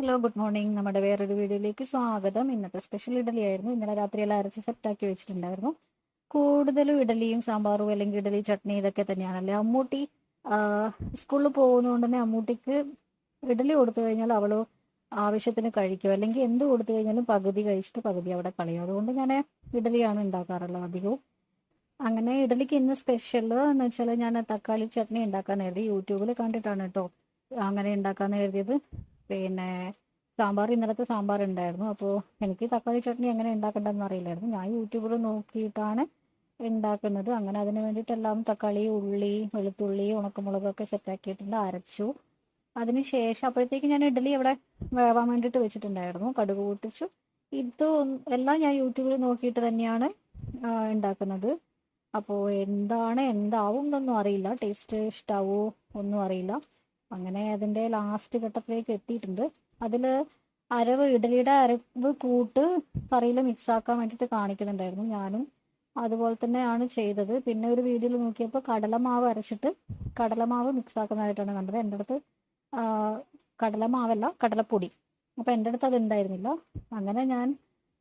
Hello good morning. നമ്മുടെ വേറൊരു വീഡിയോയിലേക്ക് സ്വാഗതം. ഇന്നത്തെ സ്പെഷ്യൽ ഇഡലി ആയിരുന്നു. ഇന്നലെ രാത്രിയെല്ലാം അരച്ച് സെറ്റാക്കി വെച്ചിട്ടുണ്ടായിരുന്നു. കൂടുതലും ഇഡലിയും സാമ്പാറും അല്ലെങ്കിൽ ഇഡലി ചട്നി ഇതൊക്കെ തന്നെയാണല്ലേ. അമ്മൂട്ടി സ്കൂളിൽ പോകുന്നതുകൊണ്ട് തന്നെ അമ്മൂട്ടിക്ക് ഇഡലി കൊടുത്തു കഴിഞ്ഞാൽ അവൾ ആവശ്യത്തിന് കഴിക്കും. അല്ലെങ്കിൽ എന്ത് കൊടുത്തു കഴിഞ്ഞാലും പകുതി കഴിച്ചിട്ട് പകുതി അവിടെ കളയും. അതുകൊണ്ട് ഞാൻ ഇഡലിയാണ് ഉണ്ടാക്കാറുള്ളത് അധികവും. അങ്ങനെ ഇഡലിക്ക് ഇന്ന് സ്പെഷ്യൽ എന്ന് വെച്ചാൽ ഞാൻ തക്കാളി ചട്നി ഉണ്ടാക്കാൻ കരുതി. യൂട്യൂബിൽ കണ്ടിട്ടാണ് കേട്ടോ അങ്ങനെ ഉണ്ടാക്കാന്ന് കരുതിയത്. പിന്നെ ഇന്നലത്തെ സാമ്പാർ ഉണ്ടായിരുന്നു. അപ്പോൾ എനിക്ക് തക്കാളി ചട്നി എങ്ങനെ ഉണ്ടാക്കേണ്ടതെന്ന് അറിയില്ലായിരുന്നു. ഞാൻ യൂട്യൂബിൽ നോക്കിയിട്ടാണ് ഉണ്ടാക്കുന്നത്. അങ്ങനെ അതിന് വേണ്ടിയിട്ടെല്ലാം തക്കാളി, ഉള്ളി, വെളുത്തുള്ളി, ഉണക്കമുളകൊക്കെ സെറ്റാക്കിയിട്ടുണ്ട്, അരച്ചു. അതിന് ശേഷം അപ്പോഴത്തേക്ക് ഞാൻ ഇഡലി ഇവിടെ വേവാൻ വേണ്ടിയിട്ട് വെച്ചിട്ടുണ്ടായിരുന്നു. കടുക് പൊട്ടിച്ചു. എല്ലാം ഞാൻ യൂട്യൂബിൽ നോക്കിയിട്ട് തന്നെയാണ് ഉണ്ടാക്കുന്നത്. അപ്പോൾ എന്താവും എന്നൊന്നും അറിയില്ല. ടേസ്റ്റ് ഇഷ്ടാവോ ഒന്നും അറിയില്ല. അങ്ങനെ അതിൻ്റെ ലാസ്റ്റ് ഘട്ടത്തിലേക്ക് എത്തിയിട്ടുണ്ട്. അതിൽ ഇഡലിയുടെ അരവ് കൂട്ട് കറിയിൽ മിക്സ് ആക്കാൻ വേണ്ടിയിട്ട് കാണിക്കുന്നുണ്ടായിരുന്നു. ഞാനും അതുപോലെ തന്നെയാണ് ചെയ്തത്. പിന്നെ ഒരു വീഡിയോയിൽ നോക്കിയപ്പോൾ കടലമാവ് അരച്ചിട്ട് കടലമാവ് മിക്സ് ആക്കുന്നതായിട്ടാണ് കണ്ടത്. എൻ്റെ അടുത്ത് കടലമാവല്ല, കടലപ്പൊടി. അപ്പോൾ എൻ്റെ അടുത്ത് അത് ഉണ്ടായിരുന്നില്ല. അങ്ങനെ ഞാൻ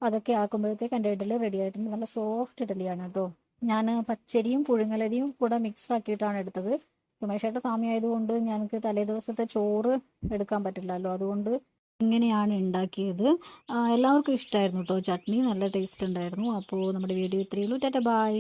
അതൊക്കെ ആക്കുമ്പോഴത്തേക്ക് എൻ്റെ ഇഡലി റെഡി ആയിട്ടുണ്ട്. നല്ല സോഫ്റ്റ് ഇഡലിയാണ് കേട്ടോ. ഞാൻ പച്ചരിയും പുഴുങ്ങലരിയും കൂടെ മിക്സ് ആക്കിയിട്ടാണ് എടുത്തത്. സുമേഷേട്ട സമയമായതുകൊണ്ട് ഞങ്ങൾക്ക് തലേ ദിവസത്തെ ചോറ് എടുക്കാൻ പറ്റില്ലല്ലോ. അതുകൊണ്ട് ഇങ്ങനെയാണ് ഉണ്ടാക്കിയത്. എല്ലാവർക്കും ഇഷ്ടമായിരുന്നു കേട്ടോ. ചട്നി നല്ല ടേസ്റ്റ് ഉണ്ടായിരുന്നു. അപ്പോൾ നമ്മുടെ വീഡിയോ ഇത്രയേ ഉള്ളൂ. ടാറ്റ ബൈ.